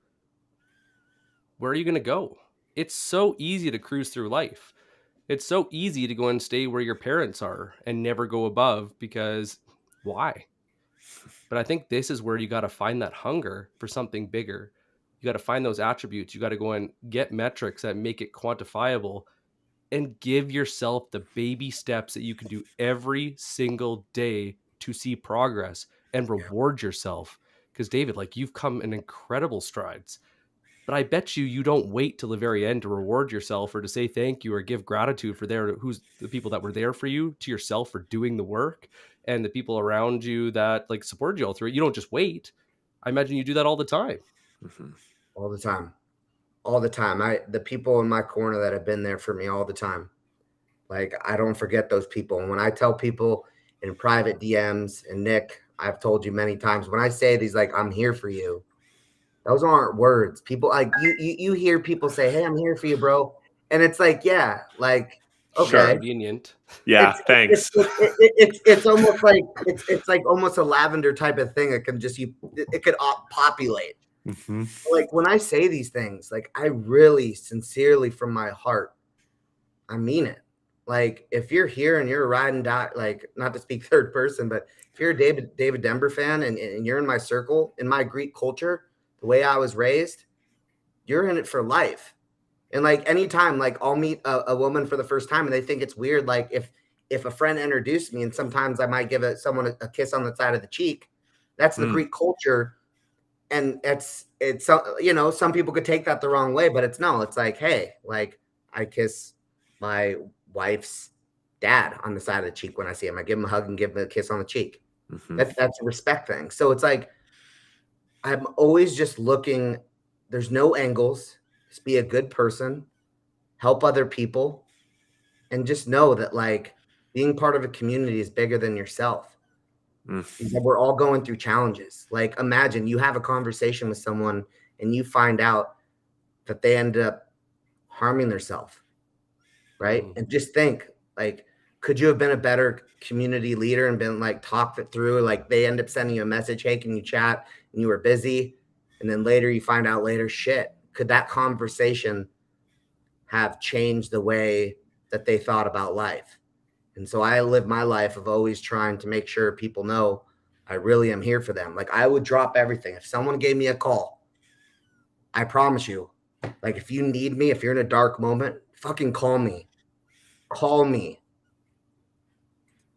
where are you going to go? It's so easy to cruise through life. It's so easy to go and stay where your parents are and never go above because why? But I think this is where you got to find that hunger for something bigger. You got to find those attributes. You got to go and get metrics that make it quantifiable and give yourself the baby steps that you can do every single day to see progress and Yeah. reward yourself. Because, David, like you've come in incredible strides. But I bet you don't wait till the very end to reward yourself or to say thank you or give gratitude for who's the people that were there for you, to yourself for doing the work, and the people around you that like supported you all through it. You don't just wait. I imagine you do that all the time. All the time. All the time. The people in my corner that have been there for me all the time. Like, I don't forget those people. And when I tell people in private DMs, and Nick, I've told you many times, when I say these, like, I'm here for you, those aren't words. People like you hear people say, "Hey, I'm here for you, bro," and it's like, yeah, like, Sure. okay, Convenient. Yeah. Thanks. it's almost like it's like almost a lavender type of thing. It can just it could populate. Like when I say these things, like I really sincerely from my heart, I mean it. Like if you're here and you're a ride and die, like not to speak third person, but if you're a David Dember fan and you're in my circle, in my Greek culture, the way I was raised, you're in it for life. And like anytime, like I'll meet a woman for the first time and they think it's weird. Like if a friend introduced me and sometimes I might give someone a kiss on the side of the cheek, that's the Greek culture. And it's some people could take that the wrong way, but it's like, hey, like I kiss my wife's dad on the side of the cheek when I see him. I give him a hug and give him a kiss on the cheek. That's a respect thing. So it's like I'm always just looking. There's no angles. Just be a good person, help other people, and just know that like being part of a community is bigger than yourself. We're all going through challenges. Like imagine you have a conversation with someone and you find out that they end up harming themselves, right? And just think like, could you have been a better community leader and been like talked it through? Like they end up sending you a message, hey, can you chat? And you were busy. And then later you find out later, shit, could that conversation have changed the way that they thought about life? And so I live my life of always trying to make sure people know I really am here for them. Like I would drop everything. If someone gave me a call, I promise you, like if you need me, if you're in a dark moment, fucking call me. Call me.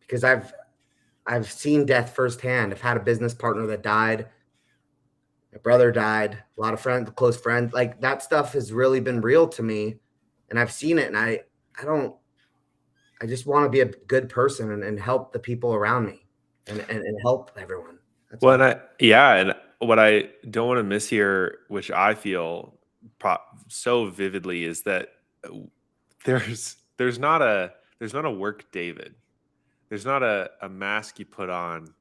Because I've seen death firsthand. I've had a business partner that died. My brother died. A lot of friends, close friends. Like that stuff has really been real to me. And I've seen it. And I just want to be a good person and help the people around me and help everyone. That's Well, all. and what I don't want to miss here, which I feel so vividly, is that there's not a work David. There's not a mask you put on.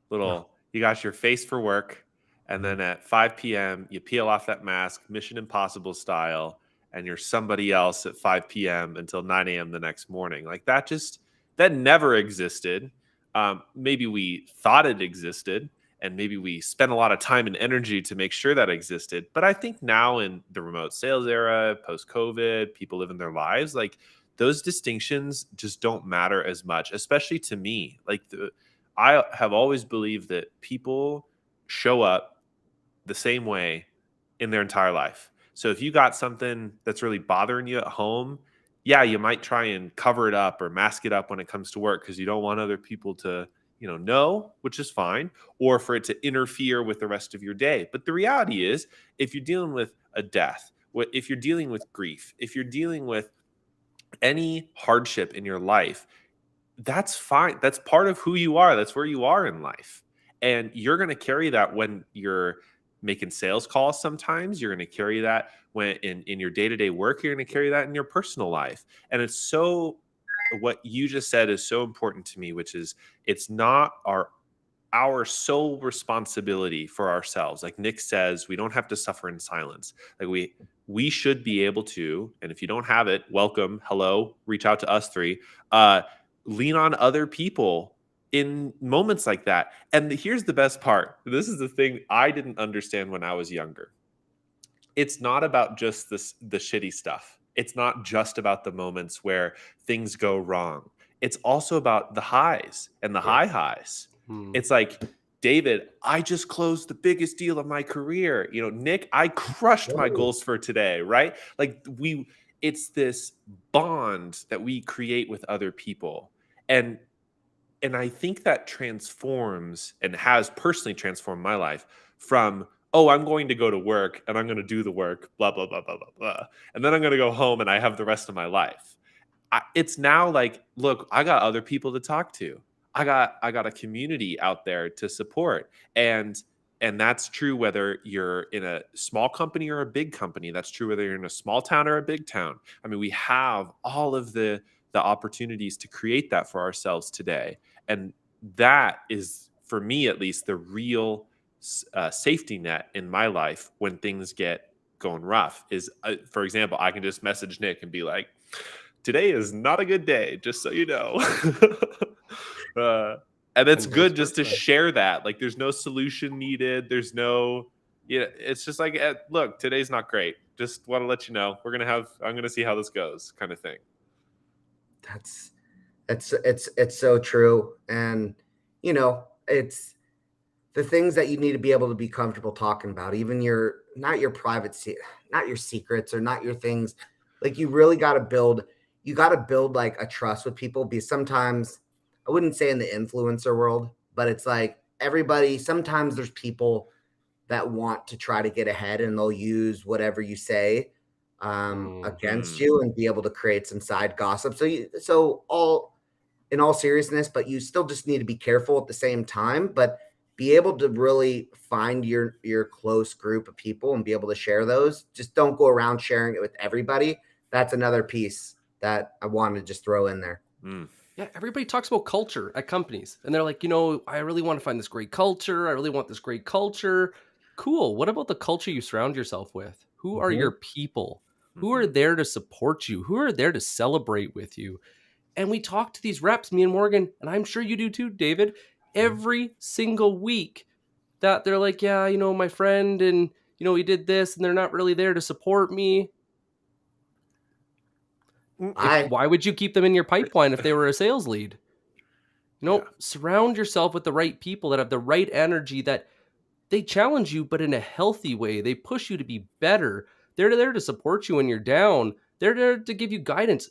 No. You got your face for work, and then at 5 p.m. you peel off that mask, Mission Impossible style, and you're somebody else at 5 p.m. until 9 a.m. the next morning. Like that never existed. Maybe we thought it existed, and maybe we spent a lot of time and energy to make sure that existed. But I think now in the remote sales era, post-COVID, people living their lives, like those distinctions just don't matter as much, especially to me. I have always believed that people show up the same way in their entire life. So if you got something that's really bothering you at home, yeah, you might try and cover it up or mask it up when it comes to work because you don't want other people to, know, which is fine, or for it to interfere with the rest of your day. But the reality is, if you're dealing with a death, if you're dealing with grief, if you're dealing with any hardship in your life, that's fine. That's part of who you are. That's where you are in life. And you're going to carry that when you're making sales calls sometimes. You're going to carry that when in your day-to-day work. You're going to carry that in your personal life. And it's so, what you just said is so important to me, which is it's not our sole responsibility for ourselves. Like Nick says, we don't have to suffer in silence. Like we should be able to, and if you don't have it, welcome, hello, reach out to us three. Lean on other people in moments like that. And here's the best part. This is the thing I didn't understand when I was younger. It's not about just the shitty stuff. it's not just about the moments where things go wrong. It's also about the highs and the high highs. It's like, David, I just closed the biggest deal of my career. Nick, I crushed my goals for today, right? Like it's this bond that we create with other people. And I think that transforms and has personally transformed my life from, oh, I'm going to go to work and I'm going to do the work, blah, blah, blah, blah, blah, blah. And then I'm going to go home and I have the rest of my life. It's now like, look, I got other people to talk to. I got a community out there to support. And that's true whether you're in a small company or a big company. That's true whether you're in a small town or a big town. I mean, we have all of the opportunities to create that for ourselves today. And that is, for me at least, the real safety net in my life when things get going rough is, for example, I can just message Nick and be like, today is not a good day, just so you know. And it's good just to share that. Like, there's no solution needed. There's no, it's just like, look, today's not great. Just want to let you know, I'm going to see how this goes, kind of thing. It's so true. And, it's the things that you need to be able to be comfortable talking about, even not your not your secrets or not your things. Like, you really got to build like a trust with people, because sometimes, I wouldn't say in the influencer world, but it's like sometimes there's people that want to try to get ahead and they'll use whatever you say against you and be able to create some side gossip. In all seriousness, but you still just need to be careful at the same time, but be able to really find your close group of people and be able to share those. Just don't go around sharing it with everybody. That's another piece that I wanted to just throw in there. Yeah, everybody talks about culture at companies, and they're like, I really want to find this great culture. I really want this great culture. Cool. What about the culture you surround yourself with? Who are your people? Who are there to support you? Who are there to celebrate with you? And we talk to these reps, me and Morgan, and I'm sure you do too, David, every single week, that they're like, yeah, my friend, and, he did this, and they're not really there to support me. Why would you keep them in your pipeline if they were a sales lead? Surround yourself with the right people that have the right energy, that they challenge you, but in a healthy way. They push you to be better. They're there to support you when you're down. They're there to give you guidance.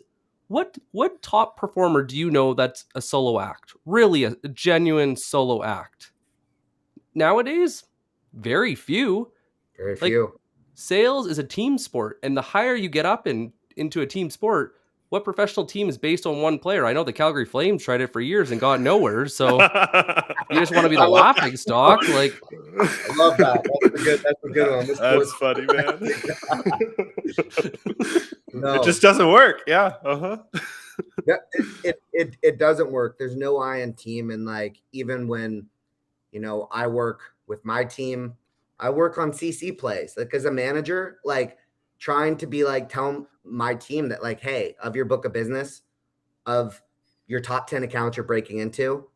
What top performer do you know that's a solo act? Really a genuine solo act? Nowadays, very few. Very few. Sales is a team sport, and the higher you get up into a team sport, what professional team is based on one player? I know the Calgary Flames tried it for years and got nowhere. So you just want to be the laughing stock. Like, I love that. That's a good one. That's funny, man. No. It just doesn't work. Yeah. It doesn't work. There's no I in team. And like, even when, I work with my team, I work on CC plays. Like, as a manager, like, trying to be like, tell my team that, like, hey, of your book of business, of your top 10 accounts you're breaking into,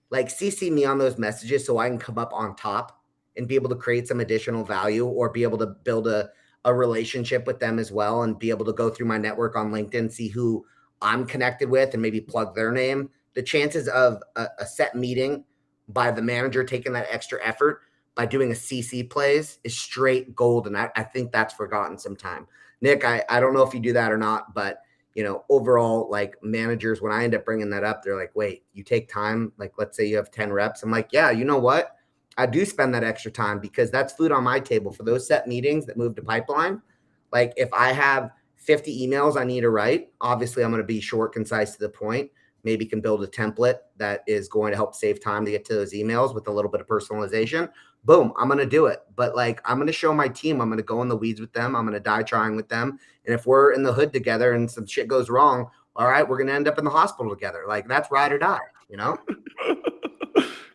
like, CC me on those messages so I can come up on top and be able to create some additional value, or be able to build a relationship with them as well, and be able to go through my network on LinkedIn, see who I'm connected with, and maybe plug their name. The chances of a set meeting by the manager taking that extra effort by doing a CC plays is straight gold. And I think that's forgotten sometime. Nick, I don't know if you do that or not, but overall, like, managers, when I end up bringing that up, they're like, wait, you take time? Like, let's say you have 10 reps. I'm like, yeah, you know what? I do spend that extra time, because that's food on my table for those set meetings that move to pipeline. Like, if I have 50 emails I need to write, obviously I'm going to be short, concise, to the point. Maybe can build a template that is going to help save time to get to those emails with a little bit of personalization. Boom, I'm going to do it. But like, I'm going to show my team, I'm going to go in the weeds with them. I'm going to die trying with them. And if we're in the hood together and some shit goes wrong, all right, we're going to end up in the hospital together. Like, that's ride or die,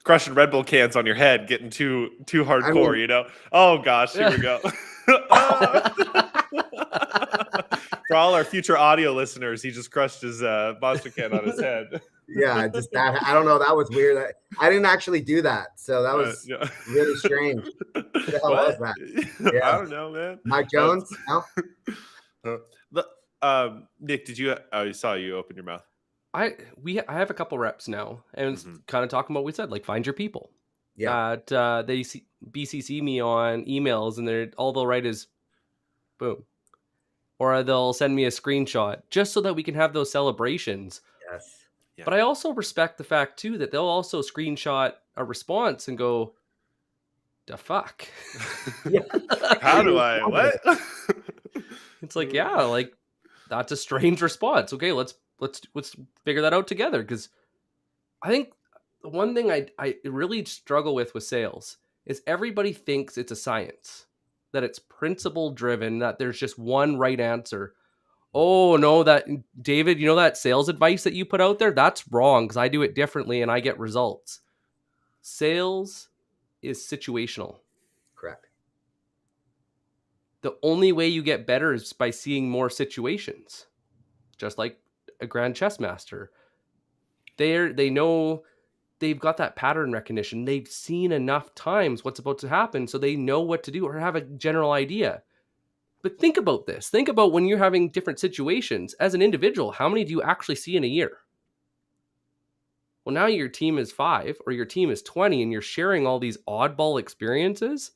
Crushing Red Bull cans on your head, getting too hardcore, Oh gosh, here we go. For all our future audio listeners, he just crushed his monster can on his head. Yeah, just that. I don't know. That was weird. I didn't actually do that, so that was really strange. What the hell was that? Yeah. I don't know, man. Mike Jones? No. Nick, I saw you open your mouth. I have a couple reps now, and it's kind of talking about what we said, like find your people. Yeah. That they BCC me on emails, and all they'll write is boom, or they'll send me a screenshot just so that we can have those celebrations. Yes. Yeah. But I also respect the fact too that they'll also screenshot a response and go, "The fuck." Yeah. How do I what? It's like, yeah, like that's a strange response. Okay, let's figure that out together, because I think the one thing I really struggle with sales is everybody thinks it's a science, that it's principle driven, that there's just one right answer. Oh no, that David, that sales advice that you put out there, that's wrong because I do it differently and I get results. Sales is situational. Correct. The only way you get better is by seeing more situations. Just like a grand chess master. They know, they've got that pattern recognition. They've seen enough times what's about to happen, so they know what to do or have a general idea. But think about this. Think about when you're having different situations as an individual, how many do you actually see in a year? Well, now your team is 5 or your team is 20 and you're sharing all these oddball experiences.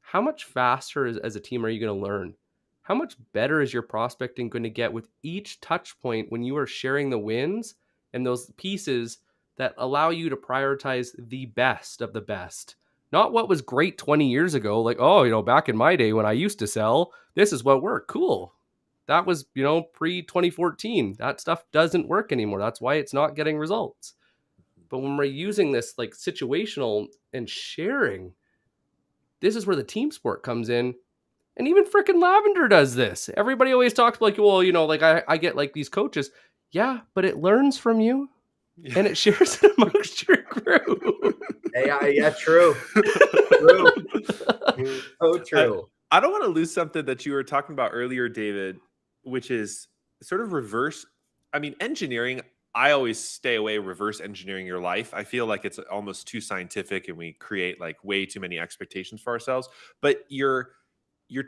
How much faster as a team are you going to learn? How much better is your prospecting going to get with each touch point when you are sharing the wins and those pieces that allow you to prioritize the best of the best? Not what was great 20 years ago, like, oh, back in my day when I used to sell, this is what worked. Cool. That was, pre 2014. That stuff doesn't work anymore. That's why it's not getting results. But when we're using this like situational and sharing, this is where the team sport comes in. And even freaking Lavender does this. Everybody always talks like, well, like I get like these coaches. Yeah, but it learns from you and it shares it amongst your group. Yeah, true. True. So true. I don't want to lose something that you were talking about earlier, David, which is sort of reverse. I mean, engineering, I always stay away reverse engineering your life. I feel like it's almost too scientific and we create like way too many expectations for ourselves. But you're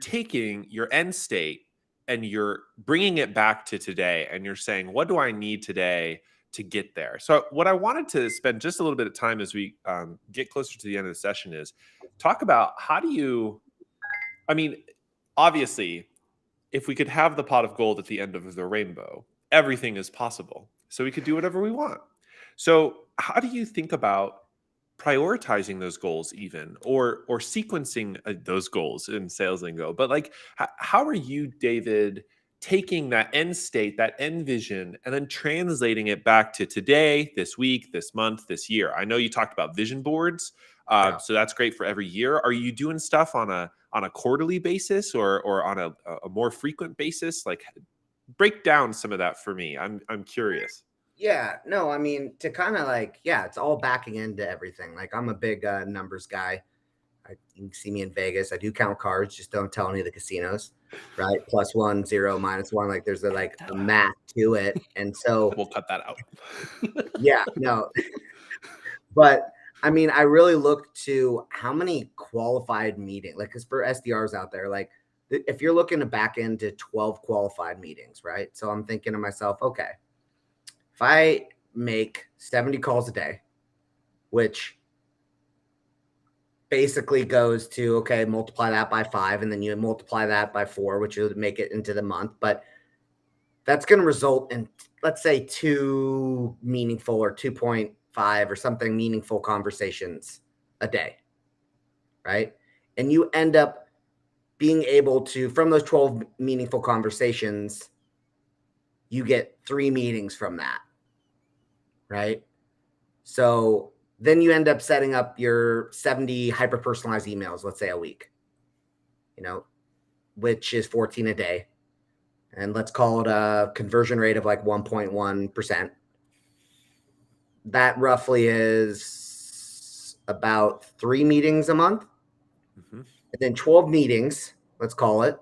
taking your end state and you're bringing it back to today and you're saying, what do I need today to get there? So what I wanted to spend just a little bit of time as we get closer to the end of the session is talk about how do you, I mean, obviously, if we could have the pot of gold at the end of the rainbow, everything is possible. So we could do whatever we want. So how do you think about prioritizing those goals even or sequencing those goals in sales lingo? But like, how are you, David, taking that end state, that end vision, and then translating it back to today, this week, this month, this year? I know you talked about vision boards. So that's great for every year. Are you doing stuff on a quarterly basis or on a more frequent basis? Like, break down some of that for me. I'm curious. Yeah, no, I mean, to kind of like, yeah, it's all backing into everything. Like, I'm a big numbers guy. You can see me in Vegas. I do count cards, just don't tell any of the casinos, right? +1, 0, -1. Like, there's a math to it. And so We'll cut that out. yeah, no. But I mean, I really look to how many qualified meetings, like, because for SDRs out there, like, if you're looking to back into 12 qualified meetings, right? So I'm thinking to myself, okay, if I make 70 calls a day, which basically goes to, okay, multiply that by 5, and then you multiply that by 4, which would make it into the month. But that's going to result in, let's say, 2 meaningful or 2.5 or something meaningful conversations a day, right? And you end up being able to, from those 12 meaningful conversations, you get 3 meetings from that, right? So then you end up setting up your 70 hyper-personalized emails, let's say a week, which is 14 a day. And let's call it a conversion rate of like 1.1%. That roughly is about 3 meetings a month. Mm-hmm. And then 12 meetings, let's call it,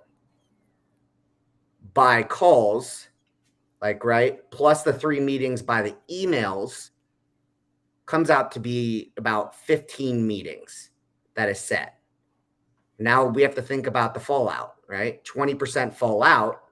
by calls, like, right, plus the 3 meetings by the emails, comes out to be about 15 meetings that is set. Now we have to think about the fallout, right? 20% fallout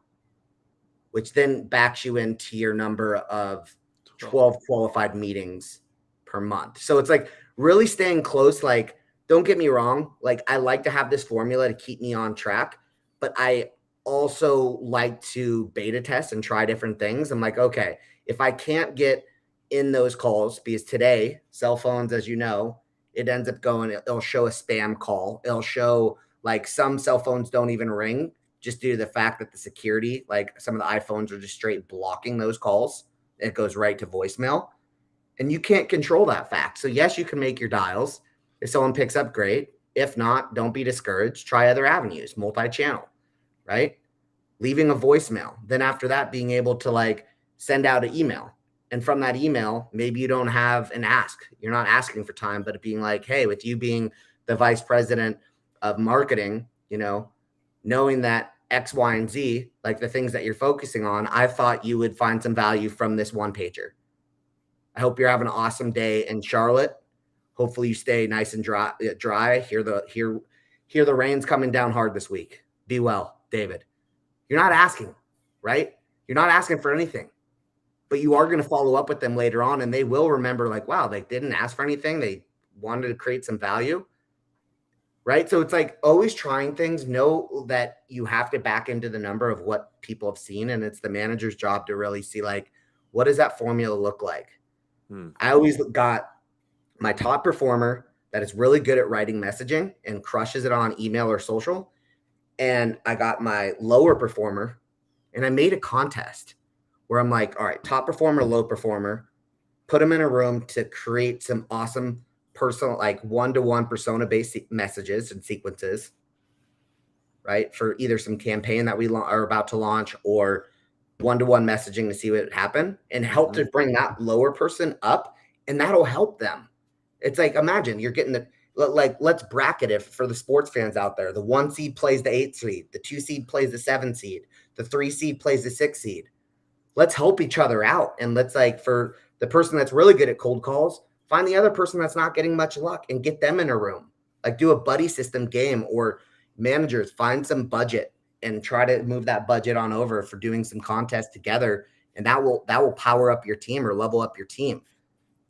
which then backs you into your number of 12 qualified meetings per month. So it's like really staying close. Like, don't get me wrong. Like, I like to have this formula to keep me on track, but I also like to beta test and try different things. I'm like, okay, if I can't get in those calls, because today, cell phones, as you know, it ends up going, it'll show a spam call. It'll show like some cell phones don't even ring just due to the fact that the security, like some of the iPhones are just straight blocking those calls. It goes right to voicemail. And you can't control that fact. So yes, you can make your dials. If someone picks up, great. If not, don't be discouraged. Try other avenues, multi-channel, right? Leaving a voicemail. Then after that, being able to like send out an email. And from that email, maybe you don't have an ask. You're not asking for time, but being like, hey, with you being the vice president of marketing, you know, knowing that X, Y, and Z, like the things that you're focusing on, I thought you would find some value from this one pager. I hope you're having an awesome day in Charlotte. Hopefully you stay nice and dry. Hear the rain's coming down hard this week. Be well, David. You're not asking, right? You're not asking for anything, but you are going to follow up with them later on, and they will remember like, wow, they didn't ask for anything. They wanted to create some value, right? So it's like always trying things. Know that you have to back into the number of what people have seen, and it's the manager's job to really see like, what does that formula look like? I always got my top performer that is really good at writing messaging and crushes it on email or social. And I got my lower performer, and I made a contest where I'm like, all right, top performer, low performer, put them in a room to create some awesome personal, like one-to-one persona-based messages and sequences, right? For either some campaign that we are about to launch or one-to-one messaging to see what would happen, and help to bring that lower person up, and that'll help them. It's like, imagine you're getting like, let's bracket it for the sports fans out there. The 1 seed plays the 8 seed, the 2 seed plays the 7 seed, the 3 seed plays the 6 seed. Let's help each other out. And let's, like, for the person that's really good at cold calls, find the other person that's not getting much luck and get them in a room. Like, do a buddy system game, or managers find some budget and try to move that budget on over for doing some contests together. And that will power up your team or level up your team.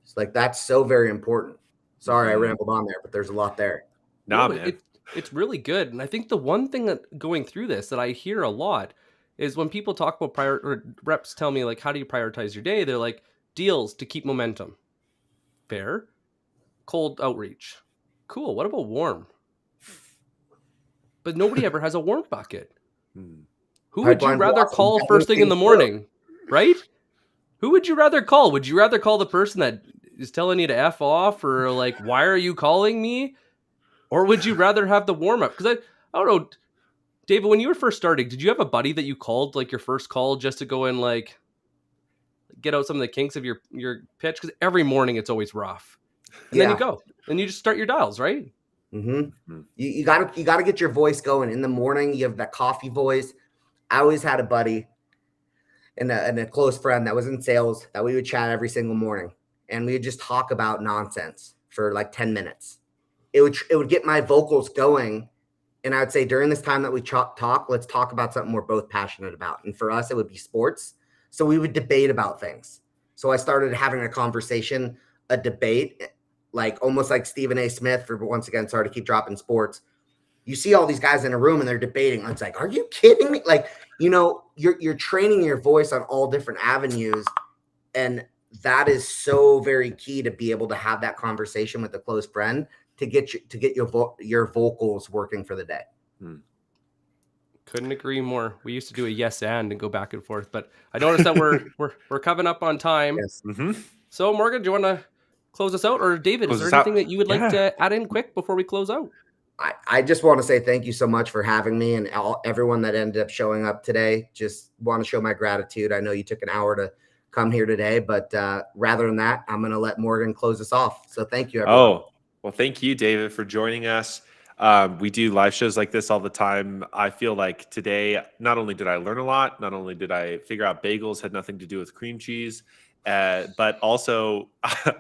It's like, that's so very important. Sorry, I rambled on there, but there's a lot there. No, man. It's really good. And I think the one thing that going through this that I hear a lot is when people talk about or reps tell me like, how do you prioritize your day? They're like, deals to keep momentum. Fair. Cold outreach. Cool. What about warm? But nobody ever has a warm bucket. Who would you rather call first thing in the morning? Right? Who would you rather call? Would you rather call the person that is telling you to F off, or like, why are you calling me? Or would you rather have the warm up? Because I don't know, David, when you were first starting, did you have a buddy that you called like your first call just to go and like get out some of the kinks of your pitch? Because every morning it's always rough. And then you go and you just start your dials, right? You gotta get your voice going in the morning. You have that coffee voice. I always had a buddy and a close friend that was in sales that we would chat every single morning, and we would just talk about nonsense for like 10 minutes. It would get my vocals going, and I would say, during this time that we talk, let's talk about something we're both passionate about. And for us, it would be sports. So we would debate about things. So I started having a conversation, a debate, like almost like Stephen A. Smith, for once again, sorry to keep dropping sports. You see all these guys in a room and they're debating. It's like, are you kidding me? Like, you know, you're training your voice on all different avenues. And that is so very key to be able to have that conversation with a close friend to get your vocals working for the day. Couldn't agree more. We used to do a yes and go back and forth, but I noticed that we're coming up on time. Yes. So Morgan, do you want to close us out, or David, is there anything that you would like to add in quick before we close out? I just want to say thank you so much for having me, and everyone that ended up showing up today. Just want to show my gratitude. I know you took an hour to come here today, but rather than that, I'm going to let Morgan close us off. So thank you, everyone. Oh, well, thank you, David, for joining us. We do live shows like this all the time. I feel like today, not only did I learn a lot, not only did I figure out bagels had nothing to do with cream cheese, but also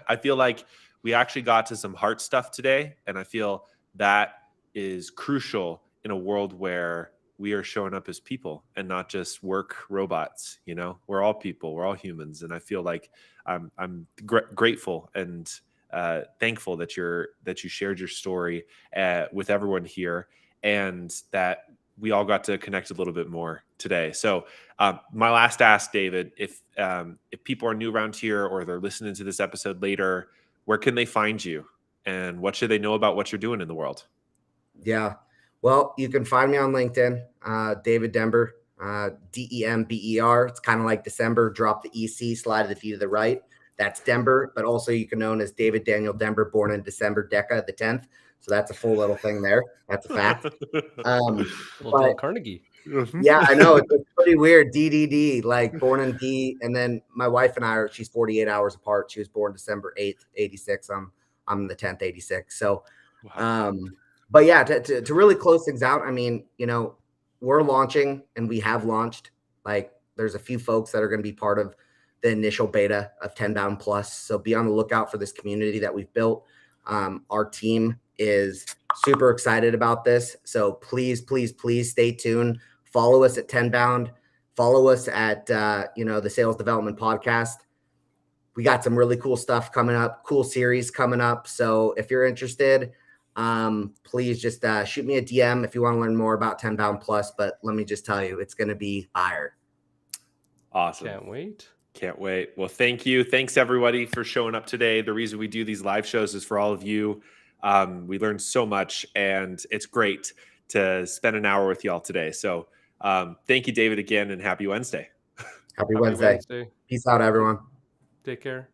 I feel like we actually got to some heart stuff today. And I feel that is crucial in a world where we are showing up as people and not just work robots. You know, we're all people, we're all humans. And I feel like I'm grateful and thankful that you shared your story with everyone here, and that we all got to connect a little bit more today. So my last ask, David, if people are new around here or they're listening to this episode later, where can they find you, and what should they know about what you're doing in the world? Yeah. Well, you can find me on LinkedIn, David Dember, Dember. It's kind of like December, drop the EC, slide the V to the right. That's Dember, but also you can known as David Daniel Dember, born in December, Deca the 10th. So that's a full little thing there. That's a fact. Little Dale Carnegie. Yeah, I know. It's pretty weird. DDD, like born in D. And then my wife and I she's 48 hours apart. She was born December 8th, 86. I'm the 10th, 86. So, Wow. But yeah, to really close things out, I mean, you know, we're launching and we have launched. Like, there's a few folks that are going to be part of the initial beta of 10 Bound Plus. So be on the lookout for this community that we've built. Our team is super excited about this. So please, please, please stay tuned. Follow us at 10 Bound. Follow us at, the Sales Development Podcast. We got some really cool stuff coming up, cool series coming up. So if you're interested, please just shoot me a DM if you want to learn more about 10 Bound Plus. But let me just tell you, it's going to be fire. Awesome. Can't wait. Can't wait. Well, thank you. Thanks everybody for showing up today. The reason we do these live shows is for all of you. We learned so much, and it's great to spend an hour with y'all today. So thank you, David, again, and happy Wednesday. Happy Wednesday. Peace out, everyone. Take care.